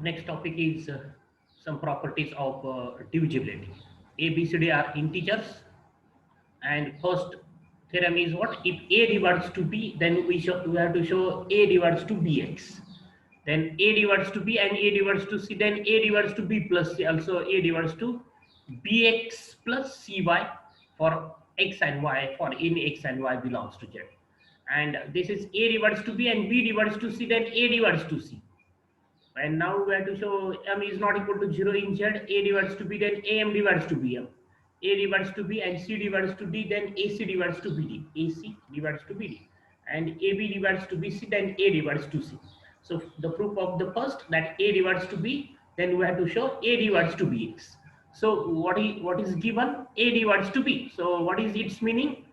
Next topic is some properties of divisibility. A, B, C, D are integers, and first theorem is what? If A divides to B, then we have to show A divides to Bx. Then A divides to B and A divides to C. Then A divides to B plus C. Also A divides to Bx plus Cy for x and y, for in x and y belongs to Z. And this is A divides to B and B divides to C. Then A divides to C. And now we have to show m is not equal to 0 in Z. A divides to B, then am divides to bm. A divides to B and C divides to D, then AC divides to BD. AC divides to BD. And AB divides to BC, then A divides to C. So the proof of the first, that A divides to B, then we have to show A divides to Bx. So what is given? A divides to B. So what is its meaning?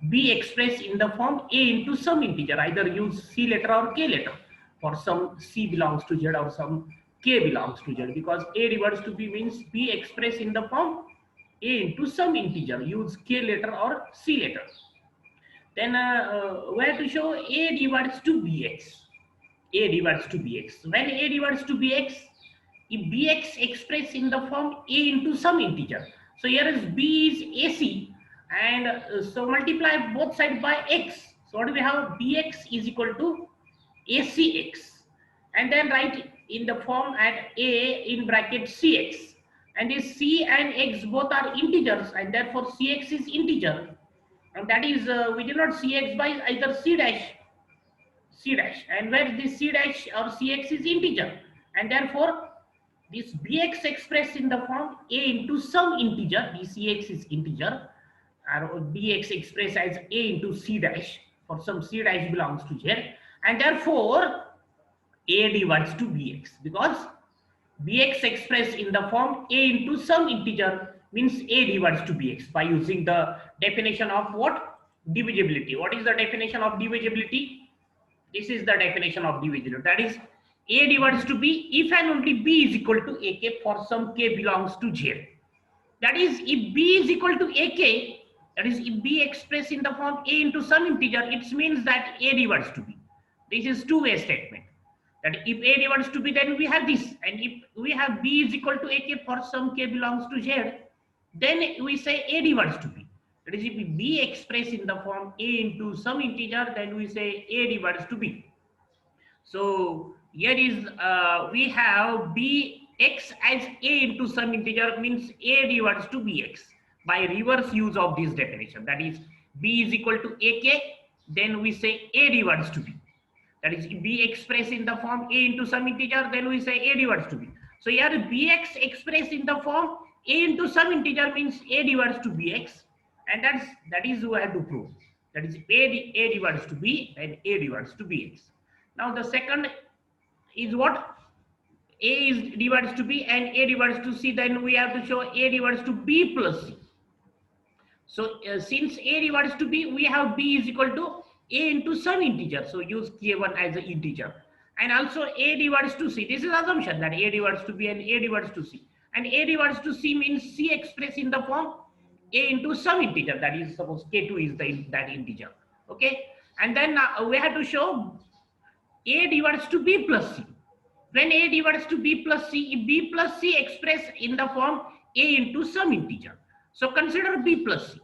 B expressed in the form A into some integer. Either use C letter or K letter for some C belongs to Z or some K belongs to Z, because A divides to B means B expressed in the form A into some integer. Use K letter or C letter. Then we have to show A divides to Bx. A divides to Bx. When A divides to Bx, if Bx expressed in the form A into some integer. So here is B is AC, and so multiply both sides by x. So what do we have? Bx is equal to ACX, and then write in the form at A in bracket CX, and this C and X both are integers, and therefore CX is integer, and that is we did not CX by either C dash, and where this C dash or CX is integer, and therefore this Bx expressed in the form A into some integer, Bcx is integer, or Bx expressed as A into C dash, for some C dash belongs to Z, and therefore A divides to Bx, because Bx expressed in the form A into some integer means A divides to Bx, by using the definition of what? Divisibility. What is the definition of divisibility? This is the definition of divisibility. That is, A divides to B if and only B is equal to AK for some K belongs to Z. That is, if B is equal to AK, that is, if B expressed in the form A into some integer, it means that A divides to B. This is two-way statement. That if A divides to B, then we have this. And if we have B is equal to AK for some K belongs to Z, then we say A divides to B. That is, if B expressed in the form A into some integer, then we say A divides to B. So here is we have Bx as A into some integer means A divides to Bx by reverse use of this definition. That is, B is equal to AK, then we say A divides to B. That is, B expressed in the form A into some integer, then we say A divides to B. So here Bx expressed in the form A into some integer means A divides to Bx, and that is we have to prove. That is, A divides to B and A divides to Bx. Now the second is what? A is divides to B and A divides to C, then we have to show A divides to B plus C. So since A divides to B, we have B is equal to A into some integer. So use K1 as an integer. And also A divides to C. This is assumption that A divides to B and A divides to C. And A divides to C means C expressed in the form A into some integer. That is, suppose K2 is that integer. Okay. And then we have to show A divides to B plus C. When A divides to B plus C, if B plus C expressed in the form A into some integer. So consider B plus C.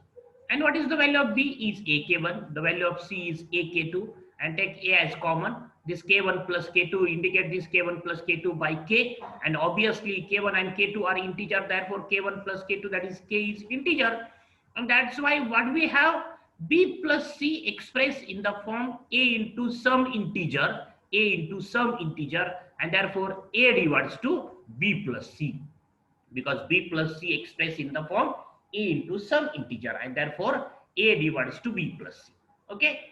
And what is the value of B? Is AK1. The value of C is AK2. And take A as common. This K1 plus K2 indicate this K1 plus K2 by K. And obviously K1 and K2 are integer. Therefore K1 plus K2, that is K is integer. And that's why what we have, B plus C expressed in the form A into some integer. A into some integer, and therefore A divides to B plus C, because B plus C expressed in the form A into some integer, and therefore A divides to B plus C. Okay.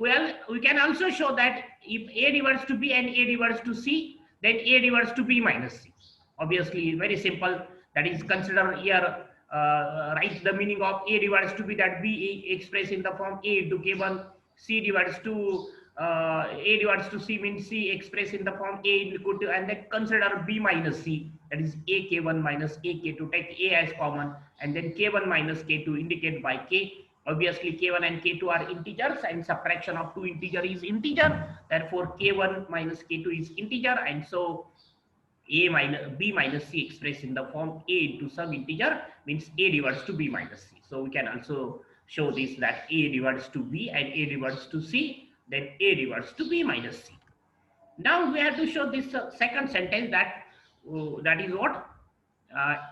Well, we can also show that if A divides to B and A divides to C, then A divides to B minus C. Obviously, very simple. That is, consider here, write the meaning of A divides to B, that B expressed in the form A into K1, C divides to A divides to C means C expressed in the form A equal to, and then consider B minus C, that is AK1 minus AK2. Take A as common, and then K1 minus K2 indicate by K. Obviously K1 and K2 are integers, and subtraction of two integer is integer. Therefore K1 minus K2 is integer, and so b minus c expressed in the form a into some integer means a divides to b minus c. So we can also show this, that a divides to b and a divides to c, then a divides to b minus c. Now we have to show this second sentence, that that is what,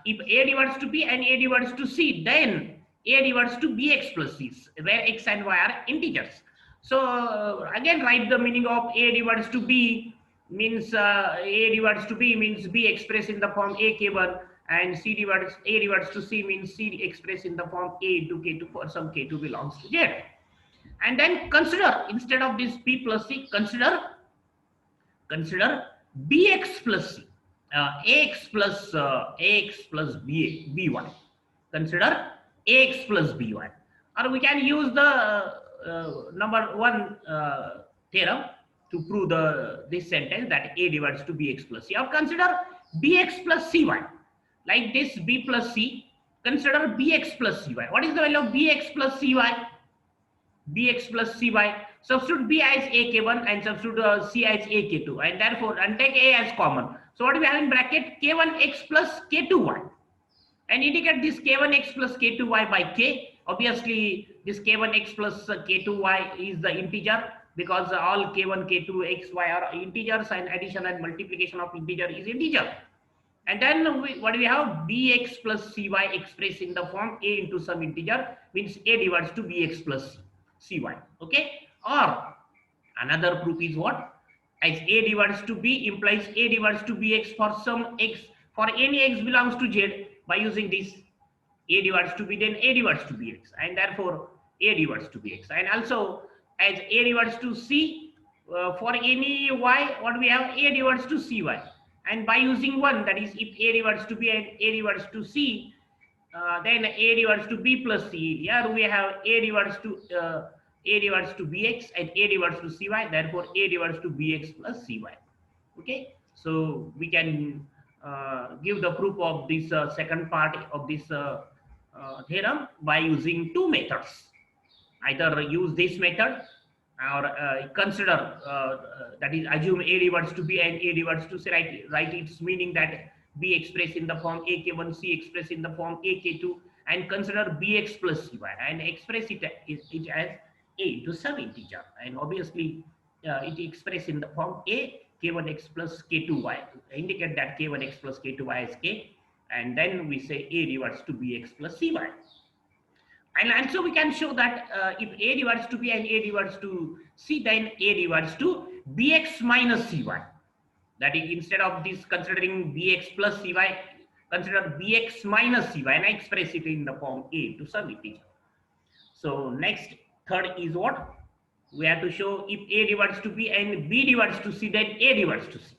if a divides to b and a divides to c, then a divides to bx plus c, where x and y are integers. So again write the meaning of a divides to b means a divides to b means b expressed in the form a k1, and a divides to c means c expressed in the form a into k2 for some k2 belongs to z. And then consider, instead of this b plus c, consider bx plus c, ax plus by. Consider ax plus by, or we can use the number one theorem to prove this sentence, that a divides to bx plus c. Or consider bx plus cy, like this b plus c. Consider bx plus cy. What is the value of bx plus cy? Bx plus cy. Substitute b as ak1 and substitute c as ak2, and therefore, and take a as common. So what do we have in bracket? k1x plus k2y, and indicate this k1x plus k2y by k. Obviously this k1x plus k2y is the integer, because all k1 k2 x y are integers, and addition and multiplication of integer is integer. And then what do we have? Bx plus cy expressed in the form a into some integer means a divides to bx plus cy. Okay. Or another proof is what? As a divides to b implies a divides to bx for some x, for any x belongs to z. By using this, a divides to b, then a divides to bx, and therefore a divides to bx. And also as a divides to c, for any y, what we have? A divides to cy. And by using 1, that is, if a divides to b and a divides to c, then a divides to b plus c. Here we have a divides to bx and a divides to cy, therefore a divides to bx plus cy. Okay, so we can give the proof of this second part of this theorem by using two methods. Either use this method, or consider, that is, assume a divides to b and a divides to c, write its meaning, that b expressed in the form ak1, c expressed in the form ak2, and consider bx plus cy, and express it as a into some integer, and obviously it expressed in the form a k1x plus k2y, indicate that k1x plus k2y is k, and then we say a divides to bx plus cy. And also we can show that if a divides to b and a divides to c, then a divides to bx minus cy. That is, instead of this considering bx plus cy, consider bx minus cy, and I express it in the form a to some integer. So next, third is what? We have to show if a divides to b and b divides to c, then a divides to c.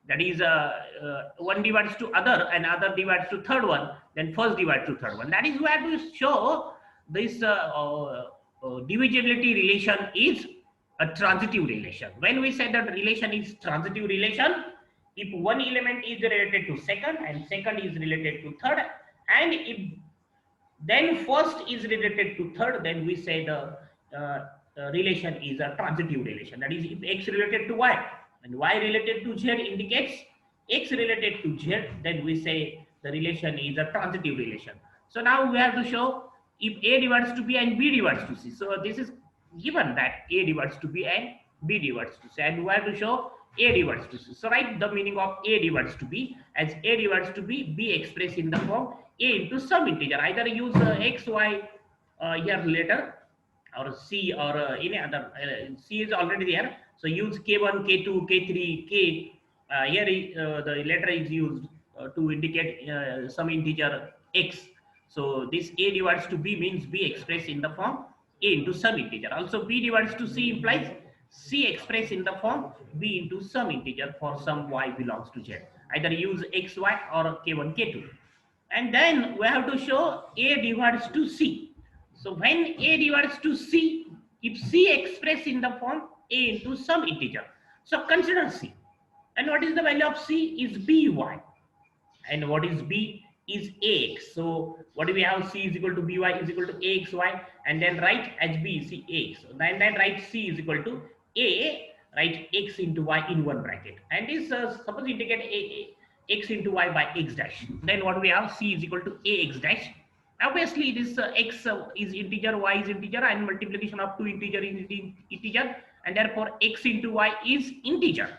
That is, one divides to other and other divides to third one, then first divides to third one. That is, we have to show this divisibility relation is a transitive relation. When we say that relation is transitive relation, if one element is related to second and second is related to third, and if then first is related to third, then we say the relation is a transitive relation. That is, if x related to y and y related to z indicates x related to z, then we say the relation is a transitive relation. So now we have to show if a divides to b and b divides to c. So this is given that a divides to b and b divides to c, and we have to show a divides to c. So write the meaning of a divides to b as a divides to b, b expressed in the form a into some integer. Either use x, y here later, or c, or any other. C is already there, so use k1, k2, k3, k. Here the letter is used to indicate some integer x. So this a divides to b means b expressed in the form a into some integer. Also b divides to c implies c expressed in the form b into some integer for some y belongs to z. Either use x, y, or k1, k2. And then we have to show a divides to c. So when a divides to c, if c expressed in the form a into some integer, so consider c. And what is the value of c? Is by. And what is b? Is ax. So what do we have? C is equal to by is equal to axy, and then write as b c ax. Then write c is equal to a, write x into y in one bracket. And this suppose indicate x into y by x dash. Then what we have, c is equal to ax dash. Obviously this x is integer, y is integer, and multiplication of two integer is integer, and therefore x into y is integer,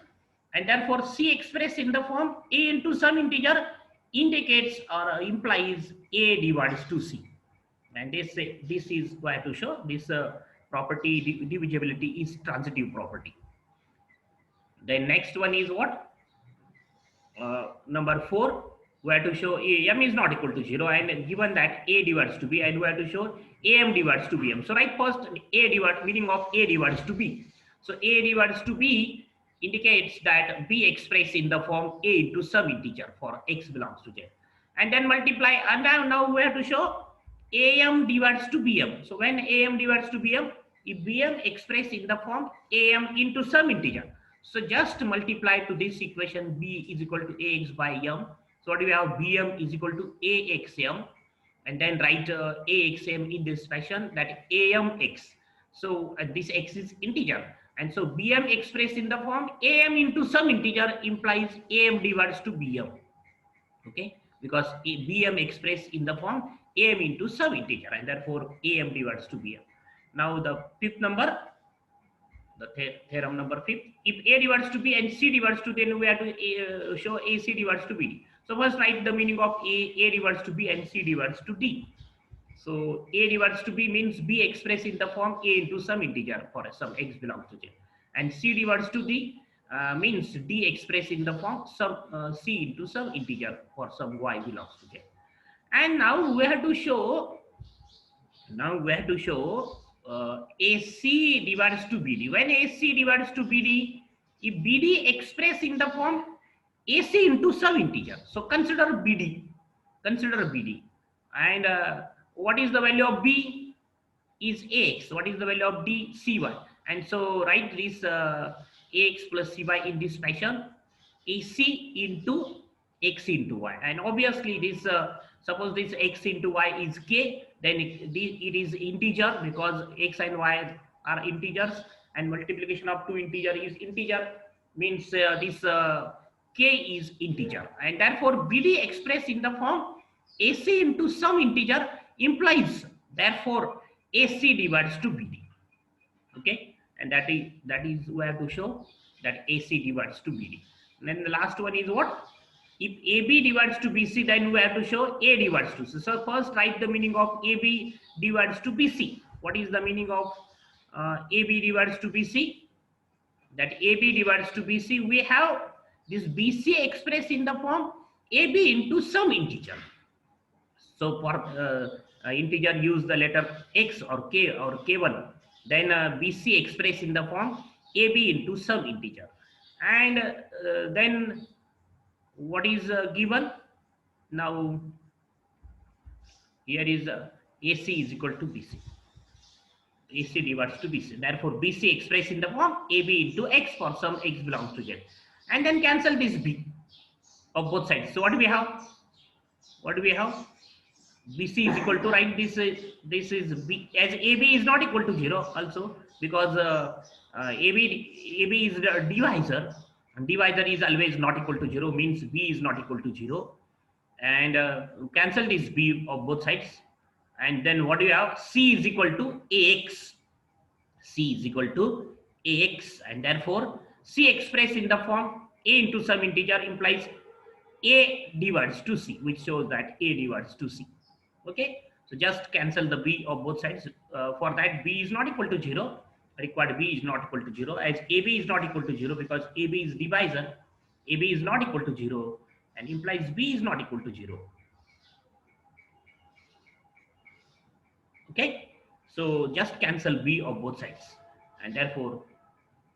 and therefore c expressed in the form a into some integer indicates or implies a divides to c. And this is why to show this property divisibility is transitive property. Then next one is what, number 4, where to show am is not equal to 0, and given that a divides to b, and where to show am divides to bm. So write first a divide, meaning of a divides to b. So a divides to b indicates that b expressed in the form a into some integer for x belongs to z, and then multiply, and now we have to show am divides to bm. So when am divides to bm, if bm expressed in the form am into some integer, so just multiply to this equation, b is equal to ax by m. So what do we have, bm is equal to axm, and then write axm in this fashion, that amx. So this x is integer, and so bm expressed in the form am into some integer implies am divides to bm. Okay, because bm expressed in the form am into some integer, and therefore am divides to bm. Now the fifth number, the theorem number 5, if a divides to b and c divides to, then we have to show ac divides to bd. So first write the meaning of a divides to b and c divides to d. So a divides to b means b expressed in the form a into some integer for some x belongs to z, and c divides to d means d expressed in the form some c into some integer for some y belongs to z. And now we have to show, AC divides to BD. When AC divides to BD, if BD expressed in the form AC into some integer, so consider BD, and what is the value of B is AX, what is the value of D, CY, and so write this AX plus CY in this fashion, AC into X into Y, and obviously this suppose this X into Y is K, then it is integer because X and Y are integers, and multiplication of two integer is integer, means this K is integer, and therefore BD expressed in the form AC into some integer implies therefore AC divides to BD. Okay, and that is we have to show that AC divides to BD. And then the last one is what, if AB divides to BC, then we have to show A divides to C. So first write the meaning of AB divides to BC. What is the meaning of AB divides to BC? That AB divides to BC, we have this BC expressed in the form AB into some integer. So for integer, use the letter X or K or K1. Then BC expressed in the form AB into some integer. And then what is given? Now here is AC is equal to BC. AC divides to BC. Therefore, BC expressed in the form AB into X for some X belongs to Z. And then cancel this B of both sides. So what do we have? BC is equal to, right, this is B, as AB is not equal to 0 also, because AB is the divisor, and divisor is always not equal to 0, means B is not equal to 0, and cancel this B of both sides, and then what do you have? C is equal to AX. C is equal to AX, and therefore C expressed in the form A into some integer implies A divides to C, which shows that A divides to C. Okay, so just cancel the B of both sides. For that, B is not equal to 0. Required B is not equal to 0, as AB is not equal to 0 because AB is divisor. AB is not equal to 0 and implies B is not equal to 0. Okay, so just cancel B of both sides, and therefore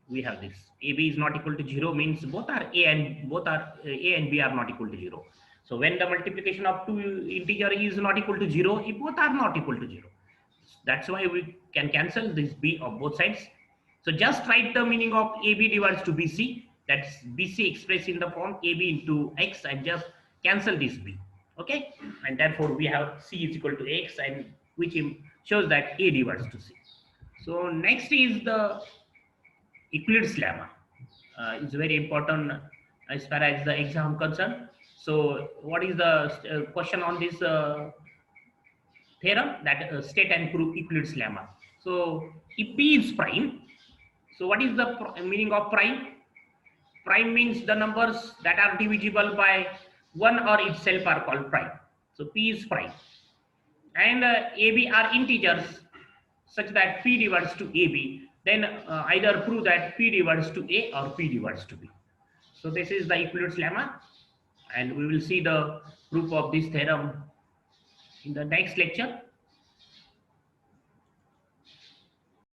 we have this. AB is not equal to 0 means both are A and B are not equal to 0. So when the multiplication of two integer is not equal to 0, if both are not equal to 0, that's why we can cancel this B of both sides. So just write the meaning of AB divides to BC. That's BC expressed in the form AB into X, and just cancel this B. Okay, and therefore we have C is equal to X, and which shows that A divides to C. So next is the Euclid's lemma. It's very important as far as the exam concerned. So what is the question on this theorem? That state and prove Euclid's lemma. So if P is prime, so what is the meaning of prime? Prime means the numbers that are divisible by 1 or itself are called prime. So P is prime. And AB are integers such that P divides to AB. Then either prove that P divides to A or P divides to B. So this is the Euclid's lemma. And we will see the proof of this theorem in the next lecture.